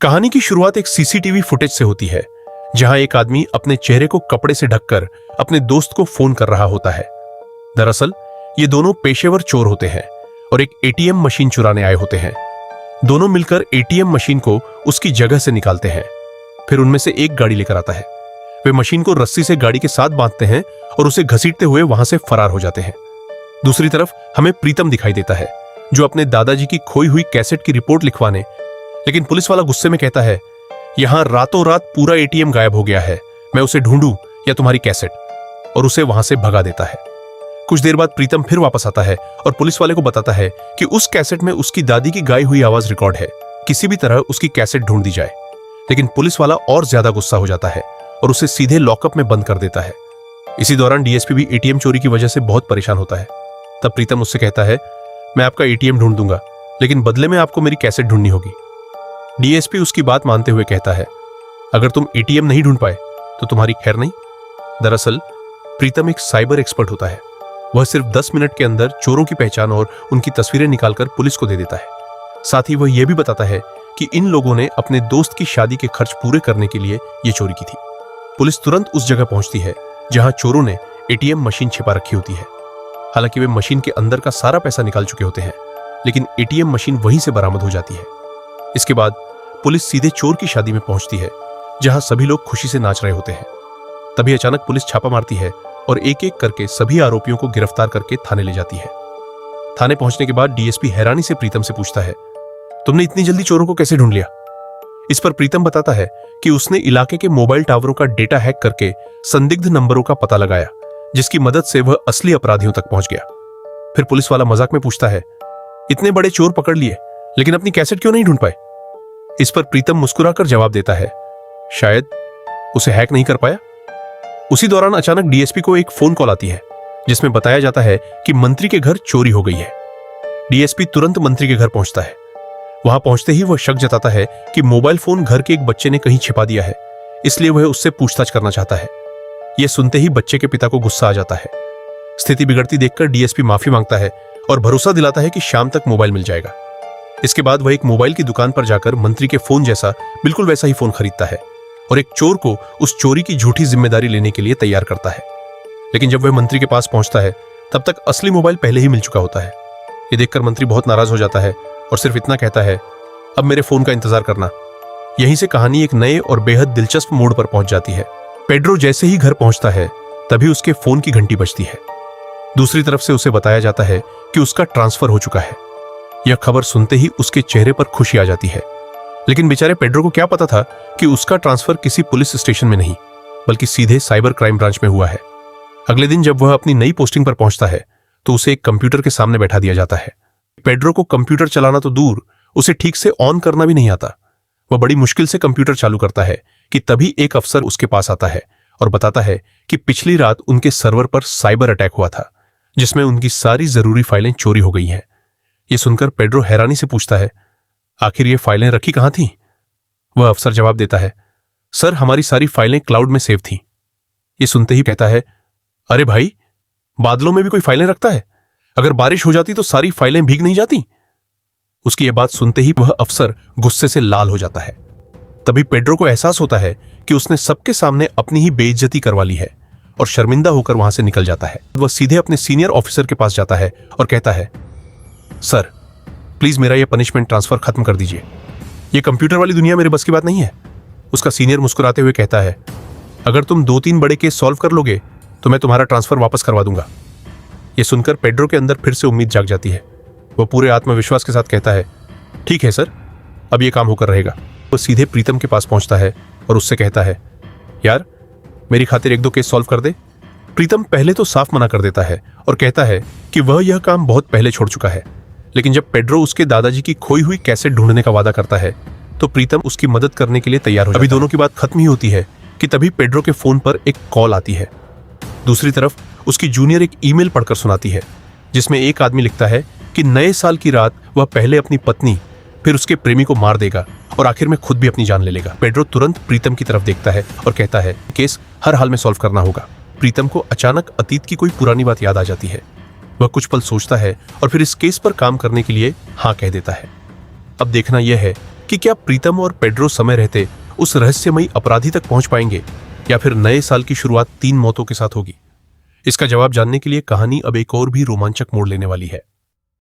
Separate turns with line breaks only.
कहानी की शुरुआत एक सीसीटीवी फुटेज से होती है, जहां एक आदमी अपने चेहरे को कपड़े से ढककर अपने दोस्त को फोन कर रहा होता है। दरअसल ये दोनों पेशेवर चोर होते हैं और एक एटीएम मशीन चुराने आए होते हैं। दोनों मिलकर एटीएम मशीन को उसकी जगह से निकालते हैं। फिर उनमें से एक गाड़ी लेकर आता है। वे मशीन को रस्सी से गाड़ी के साथ बांधते हैं और उसे घसीटते हुए वहां से फरार हो जाते हैं। दूसरी तरफ हमें प्रीतम दिखाई देता है, जो अपने दादाजी की खोई हुई कैसेट की रिपोर्ट लिखवाने, लेकिन पुलिस वाला गुस्से में कहता है, यहां रातों रात पूरा एटीएम गायब हो गया है, मैं उसे ढूंढूं या तुम्हारी कैसेट, और उसे वहां से भगा देता है। कुछ देर बाद प्रीतम फिर वापस आता है और पुलिस वाले को बताता है कि उस कैसेट में उसकी दादी की गाई हुई आवाज रिकॉर्ड है, किसी भी तरह उसकी कैसेट ढूंढ दी जाए। लेकिन पुलिस वाला और ज्यादा गुस्सा हो जाता है और उसे सीधे लॉकअप में बंद कर देता है। इसी दौरान डीएसपी भी एटीएम चोरी की वजह से बहुत परेशान होता है। तब प्रीतम उससे कहता है, मैं आपका एटीएम ढूंढ दूंगा, लेकिन बदले में आपको मेरी कैसेट ढूंढनी होगी। डीएसपी उसकी बात मानते हुए कहता है, अगर तुम एटीएम नहीं ढूंढ पाए तो तुम्हारी खैर नहीं। दरअसल प्रीतम एक साइबर एक्सपर्ट होता है। वह सिर्फ 10 मिनट के अंदर चोरों की पहचान और उनकी तस्वीरें निकालकर पुलिस को दे देता है। साथ ही वह यह भी बताता है कि इन लोगों ने अपने दोस्त की शादी के खर्च पूरे करने के लिए यह चोरी की थी। पुलिस तुरंत उस जगह पहुंचती है जहां चोरों ने एटीएम मशीन छिपा रखी होती है। हालांकि वे मशीन के अंदर का सारा पैसा निकाल चुके होते हैं, लेकिन एटीएम मशीन वहीं से बरामद हो जाती है। इसके बाद पुलिस सीधे चोर की शादी में पहुंचती है, जहां सभी लोग खुशी से नाच रहे होते हैं। तभी अचानक पुलिस छापा मारती है और एक एक करके सभी आरोपियों को गिरफ्तार करके थाने ले जाती है। थाने पहुंचने के बाद डीएसपी हैरानी से प्रीतम से पूछता है, तुमने इतनी जल्दी चोरों को कैसे ढूंढ लिया? इस पर प्रीतम बताता है कि उसने इलाके के मोबाइल टावरों का डेटा हैक करके संदिग्ध नंबरों का पता लगाया, जिसकी मदद से वह असली अपराधियों तक पहुंच गया। फिर पुलिस वाला मजाक में पूछता है, इतने बड़े चोर पकड़ लिए, लेकिन अपनी कैसेट क्यों नहीं ढूंढ पाए? इस पर प्रीतम मुस्कुराकर जवाब देता है, शायद उसे हैक नहीं कर पाया। उसी दौरान अचानक डीएसपी को एक फोन कॉल आती है, जिसमें बताया जाता है कि मंत्री के घर चोरी हो गई है। डीएसपी तुरंत मंत्री के घर पहुंचता है। वहां पहुंचते ही वह शक जताता है कि मोबाइल फोन घर के एक बच्चे ने कहीं छिपा दिया है, इसलिए वह उससे पूछताछ करना चाहता है। यह सुनते ही बच्चे के पिता को गुस्सा आ जाता है। स्थिति बिगड़ती देखकर डीएसपी माफी मांगता है और भरोसा दिलाता है कि शाम तक मोबाइल मिल जाएगा। इसके बाद वह एक मोबाइल की दुकान पर जाकर मंत्री के फोन जैसा बिल्कुल वैसा ही फोन खरीदता है और एक चोर को उस चोरी की झूठी जिम्मेदारी लेने के लिए तैयार करता है। लेकिन जब वह मंत्री के पास पहुंचता है, तब तक असली मोबाइल पहले ही मिल चुका होता है। यह देखकर मंत्री बहुत नाराज हो जाता है और सिर्फ इतना कहता है, अब मेरे फोन का इंतजार करना। यहीं से कहानी एक नए और बेहद दिलचस्प मोड़ पर पहुंच जाती है। पेड्रो जैसे ही घर पहुंचता है, तभी उसके फोन की घंटी बजती है। दूसरी तरफ से उसे बताया जाता है कि उसका ट्रांसफर हो चुका है। यह खबर सुनते ही उसके चेहरे पर खुशी आ जाती है। लेकिन बेचारे पेड्रो को क्या पता था कि उसका ट्रांसफर किसी पुलिस स्टेशन में नहीं, बल्कि सीधे साइबर क्राइम ब्रांच में हुआ है। अगले दिन जब वह अपनी नई पोस्टिंग पर पहुंचता है, तो उसे एक कंप्यूटर के सामने बैठा दिया जाता है। पेड्रो को कंप्यूटर चलाना तो दूर, उसे ठीक से ऑन करना भी नहीं आता। वह बड़ी मुश्किल से कंप्यूटर चालू करता है कि तभी एक अफसर उसके पास आता है और बताता है कि पिछली रात उनके सर्वर पर साइबर अटैक हुआ था, जिसमें उनकी सारी जरूरी फाइलें चोरी हो गई हैं। यह सुनकर पेड्रो हैरानी से पूछता है, आखिर ये फाइलें रखी कहां थी? वह अफसर जवाब देता है, सर हमारी सारी फाइलें क्लाउड में सेव थी। ये सुनते ही कहता है, अरे भाई, बादलों में भी कोई फाइलें रखता है? अगर बारिश हो जाती तो सारी फाइलें भीग नहीं जाती? उसकी यह बात सुनते ही वह अफसर गुस्से से लाल हो जाता है। तभी पेड्रो को एहसास होता है कि उसने सबके सामने अपनी ही बेइज्जती करवा ली है और शर्मिंदा होकर वहां से निकल जाता है। वह सीधे अपने सीनियर ऑफिसर के पास जाता है और कहता है, सर प्लीज मेरा यह पनिशमेंट ट्रांसफर खत्म कर दीजिए। यह कंप्यूटर वाली दुनिया मेरे बस की बात नहीं है। उसका सीनियर मुस्कुराते हुए कहता है, अगर तुम 2-3 बड़े केस सॉल्व कर लोगे तो मैं तुम्हारा ट्रांसफर वापस करवा दूंगा। यह सुनकर पेड्रो के अंदर फिर से उम्मीद जाग जाती है। वह पूरे आत्मविश्वास के साथ कहता है, ठीक है सर, अब यह काम होकर रहेगा। वह सीधे प्रीतम के पास पहुंचता है और उससे कहता है, यार मेरी खातिर 1-2 केस सॉल्व कर दे। प्रीतम पहले तो साफ मना कर देता है और कहता है कि वह यह काम बहुत पहले छोड़ चुका है। लेकिन जब पेड्रो उसके दादाजी की खोई हुई कैसेट ढूंढने का वादा करता है, तो प्रीतम उसकी मदद करने के लिए तैयार हो जाता है। अभी दोनों की बात खत्म ही होती है कि तभी पेड्रो के फोन पर एक कॉल आती है। दूसरी तरफ उसकी जूनियर एक ईमेल पढ़कर सुनाती है, जिसमें एक आदमी लिखता है कि नए साल की रात वह पहले अपनी पत्नी, फिर उसके प्रेमी को मार देगा और आखिर में खुद भी अपनी जान ले लेगा। पेड्रो तुरंत प्रीतम की तरफ देखता है और कहता है, केस हर हाल में सॉल्व करना होगा। प्रीतम को अचानक अतीत की कोई पुरानी बात याद आ जाती है। वह कुछ पल सोचता है और फिर इस केस पर काम करने के लिए हाँ कह देता है। अब देखना यह है कि क्या प्रीतम और पेड्रो समय रहते उस रहस्यमयी अपराधी तक पहुंच पाएंगे या फिर नए साल की शुरुआत 3 मौतों के साथ होगी। इसका जवाब जानने के लिए कहानी अब एक और भी रोमांचक मोड़ लेने वाली है।